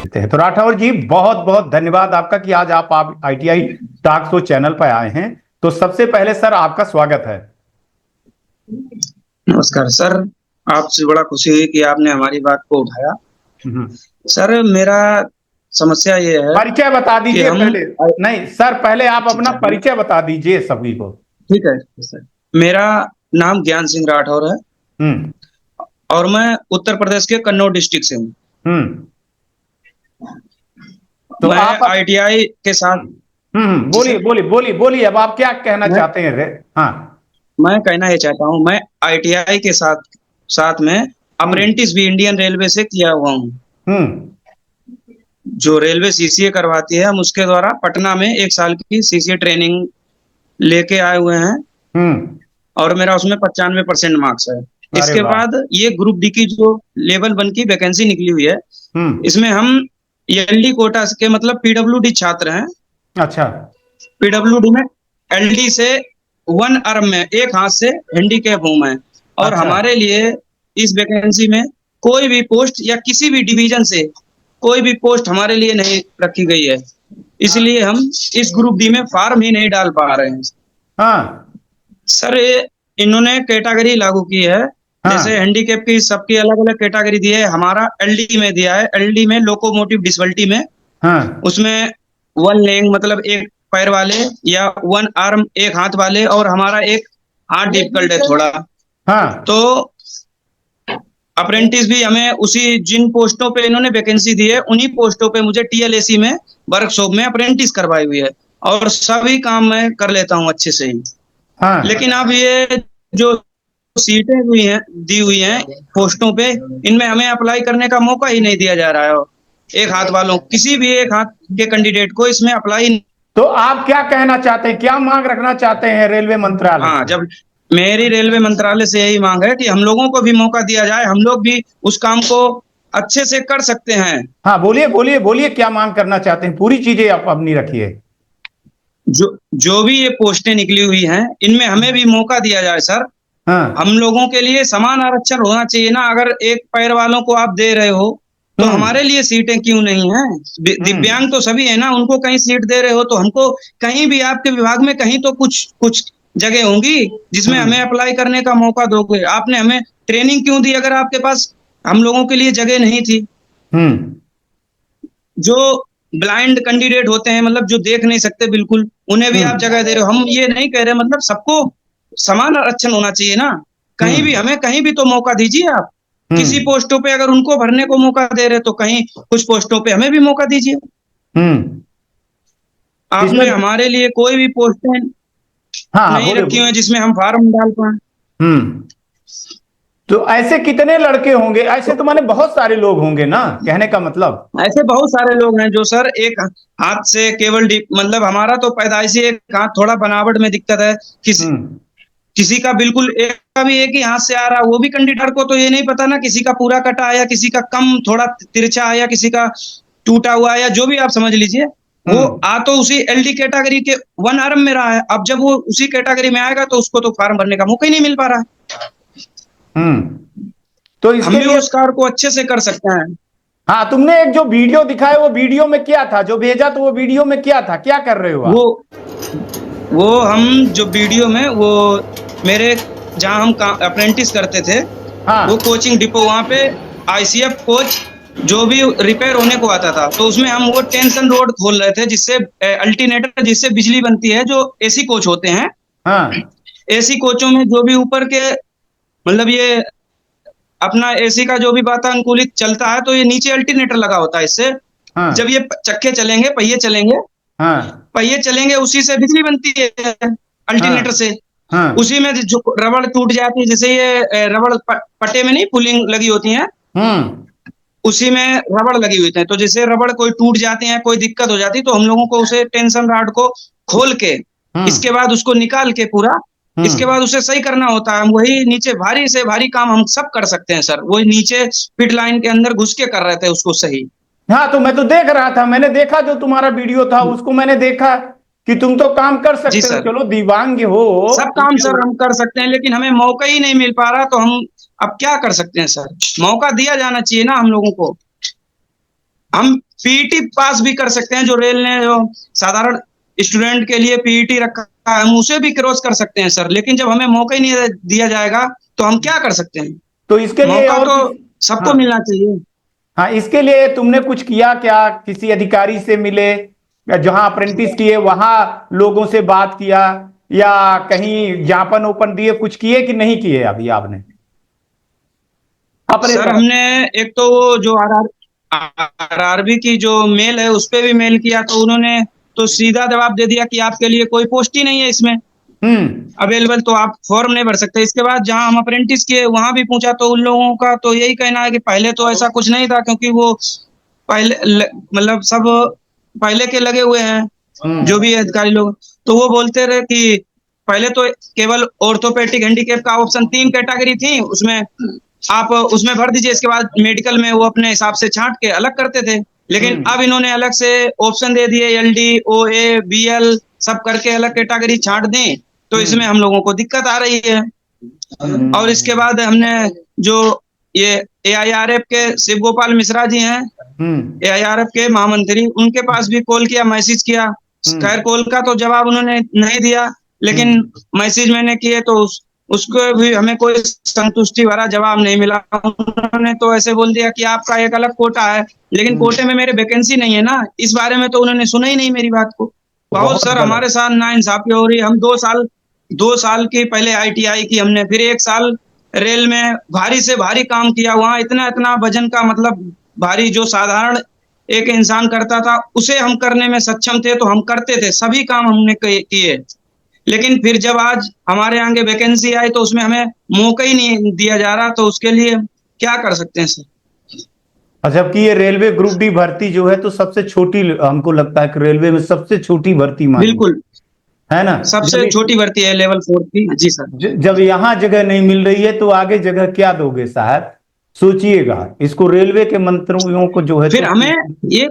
लेते हैं। तो राठौर जी, बहुत बहुत धन्यवाद आपका कि आज आप ITI टॉक शो चैनल पर आए हैं। तो सबसे पहले सर आपका स्वागत है। नमस्कार सर, आपसे बड़ा खुशी हुई कि आपने हमारी बात को उठाया। सर मेरा समस्या ये है परिचय बता कि दीजिए पहले। नहीं सर, पहले आप अपना परिचय बता दीजिए सभी को। ठीक है सर, मेरा नाम ज्ञान सिंह राठौर है और मैं उत्तर प्रदेश के कन्नौज डिस्ट्रिक्ट से हूँ। तो मैं आप ITI के साथ बोलिए बोलिए बोलिए बोलिए, अब आप क्या कहना चाहते हैं? हाँ, मैं कहना ये चाहता हूँ, मैं ITI के साथ साथ में अप्रेंटिस भी इंडियन रेलवे से किया हुआ हूँ। जो रेलवे CCA करवाती है, हम उसके द्वारा पटना में 1 साल की CCA ट्रेनिंग लेके आए हुए हैं और मेरा उसमें 95% मार्क्स है। इसके बाद ये ग्रुप डी की जो लेवल 1 की वैकेंसी निकली हुई है, इसमें हम LD कोटा के मतलब PWD छात्र हैं। अच्छा। PWD में LD से 1 अर्म में एक हाथ से हैंडीकैप हूं मैं, और हमारे लिए इस वैकेंसी में कोई भी पोस्ट या किसी भी डिवीजन से कोई भी पोस्ट हमारे लिए नहीं रखी गई है, इसलिए हम इस ग्रुप डी में फॉर्म ही नहीं डाल पा रहे हैं। सर इन्होंने कैटेगरी लागू की है, जैसे हैंडीकैप की सबकी अलग अलग कैटेगरी दी है, हमारा LD में दिया है। LD में लोकोमोटिव डिसबिलिटी में, उसमें 1 लेग मतलब एक पैर वाले या 1 आर्म एक हाथ वाले, और हमारा एक हाथ डिफिकल्ट है थोड़ा। तो अप्रेंटिस भी हमें उसी जिन पोस्टों पे इन्होंने वैकेंसी दी है, उन्हीं पोस्टों पे मुझे TLAC में वर्कशॉप में अप्रेंटिस करवाई हुई है, और सभी काम मैं कर लेता हूँ अच्छे से ही। लेकिन अब ये जो सीटें हुई हैं दी हुई हैं पोस्टों पे, इनमें हमें अप्लाई करने का मौका ही नहीं दिया जा रहा है। एक हाथ वालों, किसी भी एक हाथ के कैंडिडेट को इसमें अप्लाई। तो आप क्या कहना चाहते हैं, क्या मांग रखना चाहते हैं रेलवे मंत्रालय? हाँ, जब मेरी रेलवे मंत्रालय से यही मांग है कि हम लोगों को भी मौका दिया जाए, हम लोग भी उस काम को अच्छे से कर सकते हैं। हाँ, बोलिए बोलिए बोलिए, क्या मांग करना चाहते हैं? पूरी चीजें आप अपनी रखिए। जो भी ये पोस्टें निकली हुई हैं, इनमें हमें भी मौका दिया जाए सर। हम लोगों के लिए समान आरक्षण होना चाहिए ना। अगर एक पैर वालों को आप दे रहे हो, तो हमारे लिए सीटें क्यों नहीं हैं? दिव्यांग तो सभी है ना, उनको कहीं सीट दे रहे हो तो हमको कहीं भी आपके विभाग में कहीं तो कुछ जगह होंगी जिसमें हमें अप्लाई करने का मौका दोगे। आपने हमें ट्रेनिंग क्यों दी अगर आपके पास हम लोगों के लिए जगह नहीं थी? जो ब्लाइंड कैंडिडेट होते हैं, मतलब जो देख नहीं सकते बिल्कुल, उन्हें भी आप जगह दे रहे हो। हम ये नहीं कह रहे, मतलब सबको समान आरक्षण होना चाहिए ना। कहीं भी हमें कहीं भी तो मौका दीजिए आप। किसी पोस्टों पे अगर उनको भरने को मौका दे रहे, तो कहीं कुछ पोस्टों पे हमें भी मौका दीजिए। आपने हमारे लिए कोई भी पोस्टें नहीं रखी हुई जिसमें हम फॉर्म डाल पाए। तो ऐसे कितने लड़के होंगे? ऐसे तो माने बहुत सारे लोग होंगे ना, कहने का मतलब। ऐसे बहुत सारे लोग हैं जो सर एक हाथ से केवल मतलब हमारा तो पैदाइशी एक हाथ थोड़ा बनावट में दिक्कत है, किसी का बिल्कुल एक ही हाथ से आ रहा, वो भी कैंडिडेट को तो ये नहीं पता ना, किसी का पूरा कटा है या किसी का कम थोड़ा तिरछा है या किसी का टूटा हुआ है, या जो भी आप समझ लीजिए। वो आ तो उसी LD कैटेगरी के 1 आर्म में रहा है, अब जब वो उसी कैटेगरी में आएगा तो उसको तो फॉर्म भरने का मौका ही नहीं मिल पा रहा है। तो हम भी उस कार्य को अच्छे से कर सकते हैं। हाँ, तुमने एक जो वीडियो दिखाया, वो वीडियो में क्या था जो भेजा? तो वो वीडियो में क्या था, क्या कर रहे हो आप? वो हम जो वीडियो में, वो मेरे जहाँ हम अप्रेंटिस करते थे, वो कोचिंग डिपो, वहाँ पे ICF कोच जो भी रिपेयर होने को आता था, तो उसमें हम वो टेंशन रोड खोल रहे थे, जिससे अल्टरनेटर, जिससे बिजली बनती है, जो AC कोच होते हैं। AC कोचों में जो भी ऊपर के मतलब ये अपना AC का जो भी वातानुकूलित चलता है, तो ये नीचे अल्टरनेटर लगा होता है। इससे जब ये चक्के चलेंगे, पहिए चलेंगे, उसी से बिजली बनती है अल्टरनेटर से। उसी में जो रबड़ टूट जाती है, जैसे ये रबड़ पट्टे में नहीं पुलिंग लगी होती है, उसी में रबड़ लगी हुई है। तो जैसे रबड़ कोई टूट जाते हैं, कोई दिक्कत हो जाती है, तो हम लोगों को उसे टेंशन रॉड को खोल के, इसके बाद उसको निकाल के पूरा, इसके बाद उसे सही करना होता है। वही नीचे भारी से भारी काम हम सब कर सकते हैं सर। वही नीचे पिट लाइन के अंदर घुस के कर रहे थे उसको सही। हाँ, तो मैं तो देख रहा था, मैंने देखा जो तुम्हारा वीडियो था, उसको मैंने देखा कि तुम तो काम कर सकते हो। चलो, दिव्यांग हो, सब काम सर हम कर सकते हैं, लेकिन हमें मौका ही नहीं मिल पा रहा, तो हम अब क्या कर सकते हैं सर? मौका दिया जाना चाहिए ना हम लोगों को। हम पीईटी पास भी कर सकते हैं, जो रेल ने जो साधारण स्टूडेंट के लिए पीईटी रखा है हम उसे भी क्रॉस कर सकते हैं सर, लेकिन जब हमें मौका ही नहीं दिया जाएगा तो हम क्या कर सकते हैं। तो इसके लिए मौका और तो सबको हाँ मिलना चाहिए। हाँ, इसके लिए तुमने कुछ किया क्या? किसी अधिकारी से मिले, या जहां अप्रेंटिस किए वहां लोगों से बात किया, या कहीं ज्ञापन ओपन दिए, कुछ किए कि नहीं किए अभी आपने अपने सर तरफ? हमने एक तो वो जो आरआरबी की जो मेल है उस पे भी मेल किया, तो उन्होंने तो सीधा जवाब दे दिया कि आपके लिए कोई पोस्ट ही नहीं है इसमें हम्म। अवेलेबल, तो आप फॉर्म नहीं भर सकते। इसके बाद जहां हम अप्रेंटिस किए वहां भी पूछा, तो उन लोगों का तो यही कहना है कि पहले तो ऐसा कुछ नहीं था, क्योंकि वो पहले मतलब सब पहले के लगे हुए हैं हम्म। जो भी अधिकारी लोग, तो वो बोलते रहे कि पहले तो केवल ऑर्थोपेडिक हैंडीकैप का ऑप्शन 3 कैटेगरी थी, उसमें आप उसमें भर दीजिए, इसके बाद मेडिकल में वो अपने हिसाब से छांट के अलग करते थे। लेकिन हम्म। अब इन्होंने अलग से ऑप्शन दे दिए, एलडी ओए बीएल सब करके अलग कैटेगरी छांट दें, तो इसमें हम्म। हम लोगों को दिक्कत आ रही है। और इसके हम्म। बाद हमने जो ये एआईआरएफ के शिव गोपाल मिश्रा जी हैं, हम्म। एआईआरएफ के महामंत्री, उनके पास भी कॉल किया, मैसेज किया। हम्म। खैर कॉल का तो जवाब उन्होंने नहीं दिया, लेकिन हम्म। मैसेज मैंने किए तो उसको भी हमें कोई संतुष्टि भरा जवाब नहीं मिला। उन्होंने तो ऐसे बोल दिया कि आपका एक अलग कोटा है, लेकिन हम्म। कोटे में मेरे वैकेंसी नहीं है ना, इस बारे में तो उन्होंने सुना ही नहीं मेरी बात को। बहुत बहुत सर गलत। हमारे साथ नाइंसाफी हो रही। हम 2 साल की पहले आईटीआई की हमने, फिर 1 साल रेल में भारी से भारी काम किया, वहां इतना इतना वजन का मतलब भारी जो साधारण एक इंसान करता था उसे हम करने में सक्षम थे, तो हम करते थे, सभी काम हमने किए। लेकिन फिर जब आज हमारे आगे वैकेंसी आई तो उसमें हमें मौका ही नहीं दिया जा रहा, तो उसके लिए क्या कर सकते हैं सर। और जबकि ये रेलवे ग्रुप डी भर्ती जो है तो सबसे छोटी, हमको लगता है कि रेलवे में सबसे छोटी भर्ती मानी बिल्कुल है ना? सबसे जब छोटी भर्ती है लेवल 4 की। जी सर। जब यहाँ जगह नहीं मिल रही है तो आगे जगह क्या दोगे साहब? सोचिएगा, इसको रेलवे के मंत्रियों को जो है तो फिर हमें ये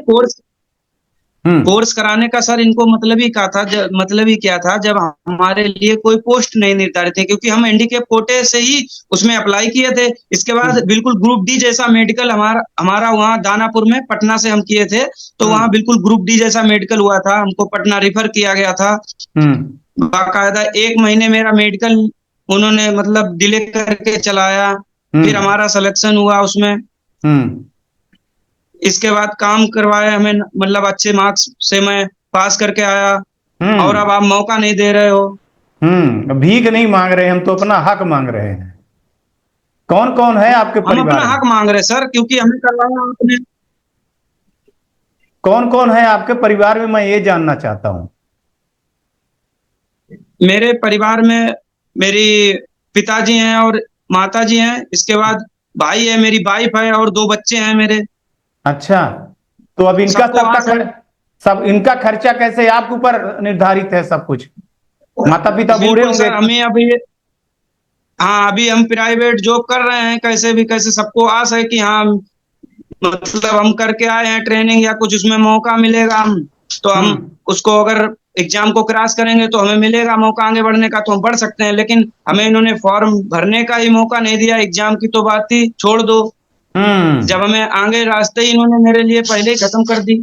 हम्म। कोर्स कराने का सर इनको मतलब ही क्या था, मतलब ही क्या था, जब हमारे लिए कोई पोस्ट नहीं निर्धारित है, क्योंकि हम हैंडीकैप कोटे से ही उसमें अप्लाई किए थे। इसके बाद हम्म। बिल्कुल ग्रुप डी जैसा मेडिकल हमारा हमारा वहाँ दानापुर में पटना से हम किए थे, तो वहाँ हम्म। बिल्कुल ग्रुप डी जैसा मेडिकल हुआ था, हमको पटना रिफर किया गया था। हम्म। बाकायदा 1 महीने मेरा मेडिकल उन्होंने मतलब डिले करके चलाया, फिर हम्म। हमारा सिलेक्शन हुआ उसमें। हम्म। इसके बाद काम करवाया हमें, मतलब अच्छे मार्क्स से मैं पास करके आया, और हम्म। अब आप मौका नहीं दे रहे हो। भीख नहीं मांग रहे, हम तो अपना हक मांग रहे हैं। कौन कौन है आपके हम अपना परिवार में? हक मांग रहे सर, क्योंकि हमें करवाया आपने। कौन कौन है आपके परिवार में, मैं ये जानना चाहता हूँ। मेरे परिवार में मेरी पिताजी हैं और माताजी हैं, इसके बाद भाई है, मेरी वाइफ है और 2 बच्चे हैं मेरे। अच्छा, तो अब इनका सबको सबका आस है। सब इनका खर्चा कैसे आपके ऊपर निर्धारित है सब कुछ? माता पिता बूढ़े बिल्कुल होंगे। सर, हमें अभी, हाँ अभी हम प्राइवेट जॉब कर रहे हैं, कैसे भी कैसे सबको आस है कि हाँ मतलब हम करके आए हैं ट्रेनिंग या कुछ उसमें मौका मिलेगा, हम तो हम हम्म। उसको अगर एग्जाम को क्रॉस करेंगे तो हमें मिलेगा मौका आगे बढ़ने का, तो हम बढ़ सकते हैं। लेकिन हमें इन्होंने फॉर्म भरने का ही मौका नहीं दिया, एग्जाम की तो बात ही छोड़ दो, हम्म। जब हमें आगे रास्ते ही इन्होंने मेरे लिए पहले ही खत्म कर दी।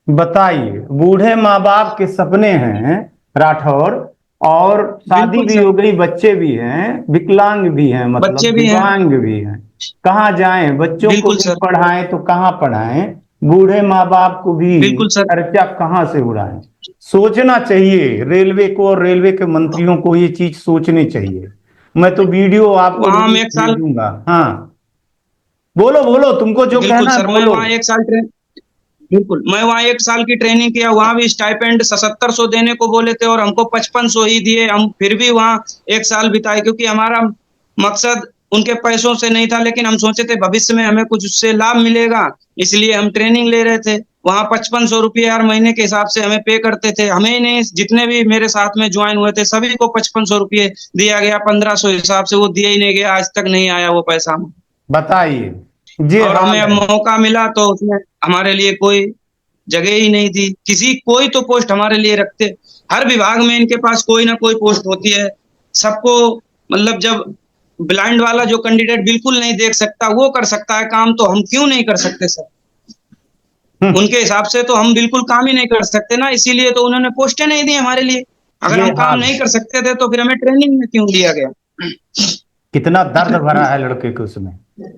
बताइए, बूढ़े माँ बाप के सपने हैं राठौर, और शादी बिल्कुल भी सर। हो गई, बच्चे भी हैं, विकलांग भी हैं, बच्चे मतलब भी हैं। दिव्यांग भी हैं। कहाँ जाएं? बच्चों को बिल्कुल भी सर। पढ़ाएं तो कहाँ पढ़ाएं? बूढ़े माँ बाप को भी बिल्कुल सर। खर्चा कहाँ से उड़ाएं? सोचना चाहिए रेलवे को, और रेलवे के मंत्रियों को ये चीज सोचनी चाहिए। मैं तो वीडियो आपको वहां हम रोज 1 साल, भेजूंगा। हाँ, बोलो बोलो, तुमको जो बिल्कुल कहना है सर मैं बोलो। वहाँ 1 साल ट्रेन बिल्कुल मैं वहाँ 1 साल की ट्रेनिंग किया, वहां भी स्टाइपेंड 7700 देने को बोले थे और हमको 5500 ही दिए। हम फिर भी वहाँ 1 साल बिताए, क्योंकि हमारा मकसद उनके पैसों से नहीं था, लेकिन हम सोचे थे भविष्य में हमें कुछ उससे लाभ मिलेगा, इसलिए हम ट्रेनिंग ले रहे थे। वहाँ 5500 रुपये हर महीने के हिसाब से हमें पे करते थे, हमें ही नहीं जितने भी मेरे साथ में ज्वाइन हुए थे सभी को 5500 रुपये दिया गया, 1500 हिसाब से वो दिया ही नहीं गया, आज तक नहीं आया वो पैसा। बताइए, ये और हाल हमें अब है। मौका मिला तो उसमें हमारे लिए कोई जगह ही नहीं थी, किसी कोई तो पोस्ट हमारे लिए रखते, हर विभाग में इनके पास कोई ना कोई पोस्ट होती है सबको, मतलब जब ब्लाइंड वाला जो कैंडिडेट बिल्कुल नहीं देख सकता वो कर सकता है काम, तो हम क्यों नहीं कर सकते सर। उनके हिसाब से तो हम बिल्कुल काम ही नहीं कर सकते ना, इसीलिए तो उन्होंने पोस्टें नहीं दी हमारे लिए। अगर ये हम काम हाल नहीं है। कर सकते थे तो फिर हमें ट्रेनिंग में क्यों दिया गया? कितना दर्द भरा है लड़के के उसमें।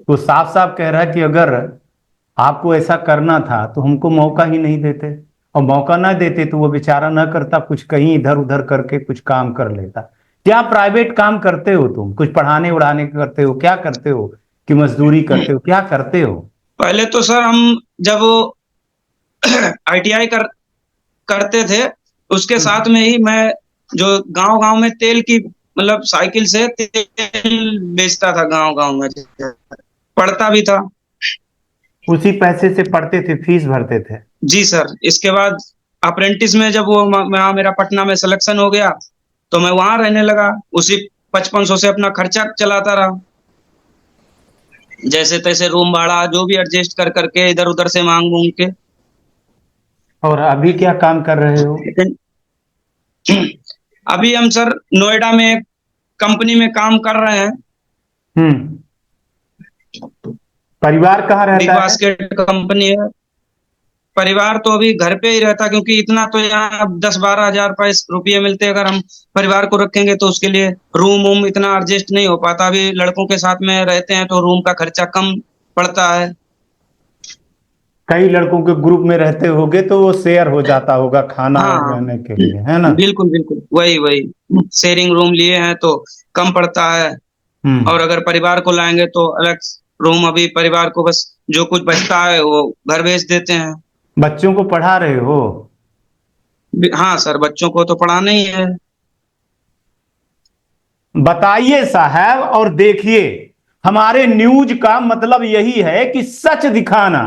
वो साफ साफ कह रहा है कि अगर आपको ऐसा करना था तो हमको मौका ही नहीं देते, और मौका ना देते तो वो बेचारा ना करता, कुछ कहीं इधर उधर करके कुछ काम कर लेता। क्या प्राइवेट काम करते हो तुम? कुछ पढ़ाने उड़ाने करते हो? क्या करते हो? कि मजदूरी करते हो? क्या करते हो? पहले तो सर हम जब आईटीआई करते थे, उसके साथ में ही मैं जो गांव गांव में तेल की मतलब साइकिल से तेल बेचता था गांव गांव में, पढ़ता भी था। उसी पैसे से पढ़ते थे, फीस भरते थे? जी सर। इसके बाद अप्रेंटिस में जब वो मेरा पटना में सिलेक्शन हो गया तो मैं वहां रहने लगा, उसी 5500 से अपना खर्चा चलाता रहा, जैसे तैसे रूम भाड़ा जो भी एडजस्ट कर करके इधर उधर से मांग मूंग के। और अभी क्या काम कर रहे हो? लेकिन अभी हम सर नोएडा में एक कंपनी में काम कर रहे हैं। हम्म। परिवार कहाँ बिग रहता है? बास्केट कंपनी है। परिवार तो अभी घर पे ही रहता, क्योंकि इतना तो यहाँ 10-12 हजार रुपये मिलते हैं। अगर हम परिवार को रखेंगे तो उसके लिए रूम वूम इतना एडजस्ट नहीं हो पाता। अभी लड़कों के साथ में रहते हैं तो रूम का खर्चा कम पड़ता है। कई लड़कों के ग्रुप में रहते होगे तो वो शेयर हो जाता होगा खाना हाँ हाँ, रहने के लिए, है ना? बिल्कुल बिल्कुल, वही वही शेयरिंग रूम लिए हैं तो कम पड़ता है। हम्म। और अगर परिवार को लाएंगे तो अलग रूम। अभी परिवार को बस जो कुछ बचता है वो घर भेज देते हैं। बच्चों को पढ़ा रहे हो? हाँ सर, बच्चों को तो पढ़ाना ही है। बताइए साहब, और देखिए, हमारे न्यूज का मतलब यही है कि सच दिखाना,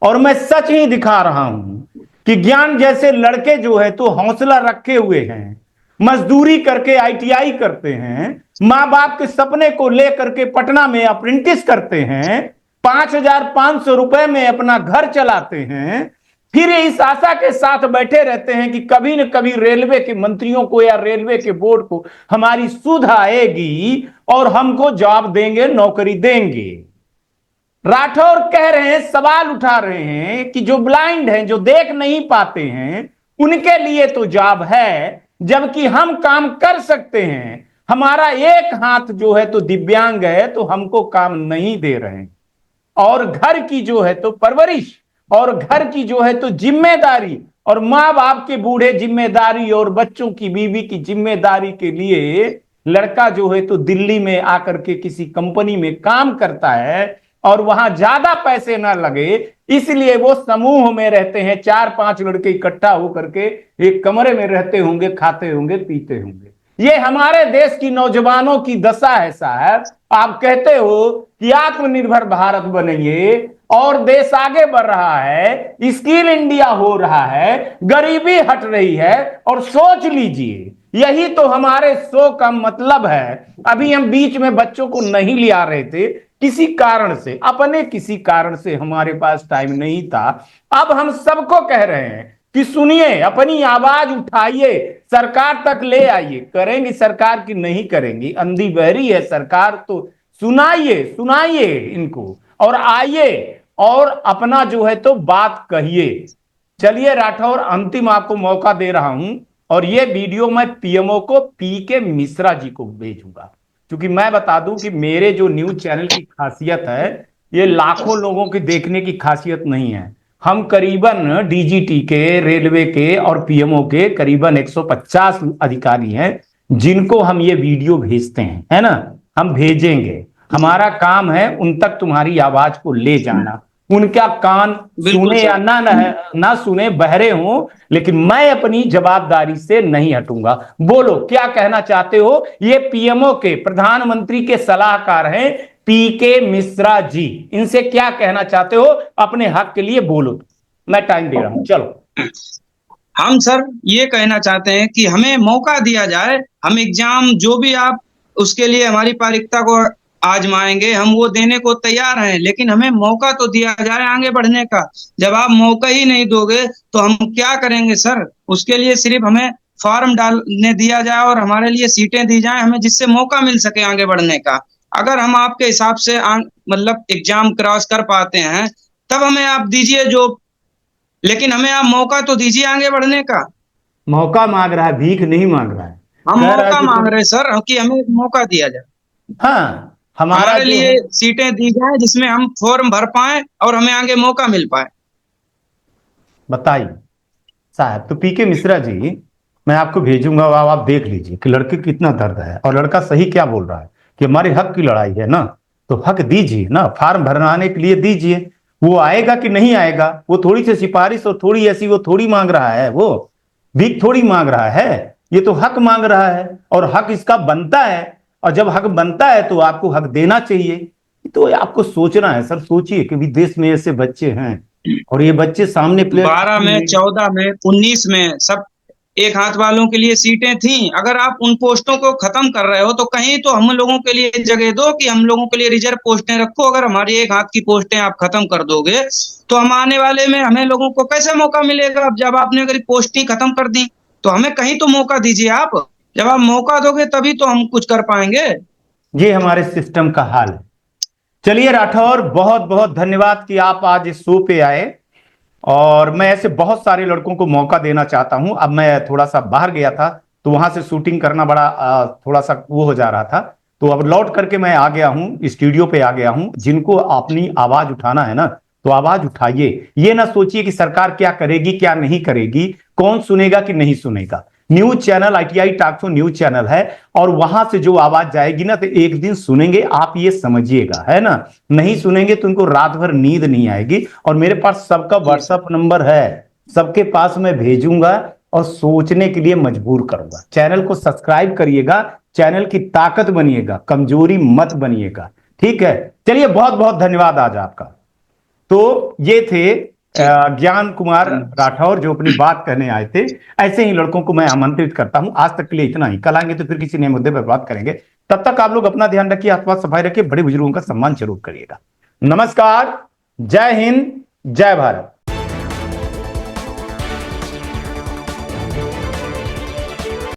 और मैं सच ही दिखा रहा हूं कि ज्ञान जैसे लड़के जो है तो हौसला रखे हुए हैं, मजदूरी करके आईटीआई करते हैं, माँ बाप के सपने को लेकर के पटना में अप्रेंटिस करते हैं, 5,500 रुपए में अपना घर चलाते हैं, फिर इस आशा के साथ बैठे रहते हैं कि कभी न कभी रेलवे के मंत्रियों को या रेलवे के बोर्ड को हमारी सुध आएगी और हमको जॉब देंगे, नौकरी देंगे। राठौर कह रहे हैं, सवाल उठा रहे हैं कि जो ब्लाइंड हैं, जो देख नहीं पाते हैं, उनके लिए तो जॉब है, जबकि हम काम कर सकते हैं। हमारा एक हाथ जो है तो दिव्यांग है, तो हमको काम नहीं दे रहे हैं। और घर की जो है तो परवरिश, और घर की जो है तो जिम्मेदारी, और माँ बाप के बूढ़े जिम्मेदारी, और बच्चों की बीवी की जिम्मेदारी के लिए लड़का जो है तो दिल्ली में आकर के किसी कंपनी में काम करता है, और वहां ज्यादा पैसे ना लगे इसलिए वो समूह में रहते हैं। 4-5 लड़के इकट्ठा होकर के एक कमरे में रहते होंगे, खाते होंगे, पीते होंगे। ये हमारे देश की नौजवानों की दशा है साहब। आप कहते हो कि आत्मनिर्भर भारत बनेंगे और देश आगे बढ़ रहा है, स्किल इंडिया हो रहा है, गरीबी हट रही है, और सोच लीजिए यही तो हमारे शो का मतलब है। अभी हम बीच में बच्चों को नहीं ले आ रहे थे किसी कारण से, अपने किसी कारण से हमारे पास टाइम नहीं था। अब हम सबको कह रहे हैं कि सुनिए, अपनी आवाज उठाइए, सरकार तक ले आइए। करेंगी सरकार की नहीं करेंगी, अंधी बहरी है सरकार, तो सुनाइए सुनाइए इनको, और आइए और अपना जो है तो बात कहिए। चलिए राठौर, अंतिम आपको मौका दे रहा हूं, और ये वीडियो मैं पीएमओ को पीके मिश्रा जी को भेजूंगा, क्योंकि मैं बता दूं कि मेरे जो न्यूज चैनल की खासियत है, ये लाखों लोगों की देखने की खासियत नहीं है। हम करीबन डीजीटी के, रेलवे के और पीएमओ के करीबन 150 अधिकारी हैं जिनको हम ये वीडियो भेजते हैं, है ना? हम भेजेंगे, हमारा काम है उन तक तुम्हारी आवाज को ले जाना। उनका कान बिल्कुल सुने या सर। ना सुने, बहरे हों, लेकिन मैं अपनी जवाबदारी से नहीं हटूंगा। बोलो क्या कहना चाहते हो? ये पीएमओ के, प्रधानमंत्री के सलाहकार हैं पीके मिश्रा जी, इनसे क्या कहना चाहते हो? अपने हक के लिए बोलो, मैं टाइम दे रहा हूं, चलो। हम सर ये कहना चाहते हैं कि हमें मौका दिया जाए। हम एग्जाम जो भी आप उसके लिए हमारी पारंपरिकता को आजमाएंगे, हम वो देने को तैयार हैं, लेकिन हमें मौका तो दिया जाए आगे बढ़ने का। जब आप मौका ही नहीं दोगे तो हम क्या करेंगे सर? उसके लिए सिर्फ हमें फॉर्म डालने दिया जाए और हमारे लिए सीटें दी जाए हमें, जिससे मौका मिल सके आगे बढ़ने का। अगर हम आपके हिसाब से मतलब एग्जाम क्रॉस कर पाते हैं तब हमें आप दीजिए जो लेकिन हमें आप मौका तो दीजिए आगे बढ़ने का। मौका मांग रहा है, भीख नहीं मांग रहा है। हम कह रहा है मौका कि मांग तुम, रहे हैं सर कि हमें मौका दिया जाए, हाँ हमारा हमारे जो लिए है, सीटें दी जाए जिसमें हम फॉर्म भर पाए और हमें आगे मौका मिल पाए। बताइए साहब। तो पीके मिश्रा जी, मैं आपको भेजूंगा, आप देख लीजिए कि लड़के को कितना दर्द है और लड़का सही क्या बोल रहा है कि हमारे हक की लड़ाई है ना, तो हक दीजिए ना, फार्म भरवाने के लिए दीजिए। वो आएगा कि नहीं आएगा, वो थोड़ी सी सिफारिश और थोड़ी ऐसी वो थोड़ी मांग रहा है, वो भीख थोड़ी मांग रहा है, ये तो हक मांग रहा है और हक इसका बनता है। और जब हक बनता है तो आपको हक देना चाहिए। तो आपको सोचना है सर, सोचिए कि भी देश में ऐसे बच्चे हैं और ये बच्चे सामने 12 प्लेटफॉर्म में, में, 14 में, 19 में सब एक हाथ वालों के लिए सीटें थी। अगर आप उन पोस्टों को खत्म कर रहे हो तो कहीं तो हम लोगों के लिए जगह दो कि हम लोगों के लिए रिजर्व पोस्टें रखो। अगर हमारी एक हाथ की पोस्टें आप खत्म कर दोगे तो हम आने वाले में हमें लोगों को कैसे मौका मिलेगा? अब जब आपने अगर पोस्ट ही खत्म कर दी तो हमें कहीं तो मौका दीजिए आप। जब आप मौका दोगे तभी तो हम कुछ कर पाएंगे। ये हमारे सिस्टम का हाल है। चलिए राठौर, बहुत बहुत धन्यवाद कि आप आज इस शो पे आए। और मैं ऐसे बहुत सारे लड़कों को मौका देना चाहता हूं। अब मैं थोड़ा सा बाहर गया था तो वहां से शूटिंग करना बड़ा थोड़ा सा वो हो जा रहा था, तो अब लौट करके मैं आ गया हूं, स्टूडियो पे आ गया हूं। जिनको अपनी आवाज उठाना है ना, तो आवाज उठाइए। ये ना सोचिए कि सरकार क्या करेगी क्या नहीं करेगी, कौन सुनेगा कि नहीं सुनेगा। News channel ITI talk show news channel है, और वहां से जो आवाज जाएगी ना, तो एक दिन सुनेंगे, आप ये समझिएगा, है ना। नहीं सुनेंगे तो उनको रात भर नींद नहीं आएगी। और मेरे पास सबका जी सर। व्हाट्सएप नंबर है, सबके पास मैं भेजूंगा और सोचने के लिए मजबूर करूंगा। चैनल को सब्सक्राइब करिएगा, चैनल की ताकत बनिएगा, कमजोरी मत बनिएगा। ठीक है, चलिए बहुत बहुत धन्यवाद आज आपका। तो ये थे जी ज्ञान कुमार धन्यवाद। राठौर जो अपनी बात करने आए थे। ऐसे ही लड़कों को मैं आमंत्रित करता हूं। आज तक के लिए इतना ही, कल आएंगे तो फिर किसी नए मुद्दे पर बात करेंगे। तब तक आप लोग अपना ध्यान रखिए, आसपास सफाई रखिए, बड़े बुजुर्गों का सम्मान जरूर करिएगा। नमस्कार, जय हिंद, जय भारत।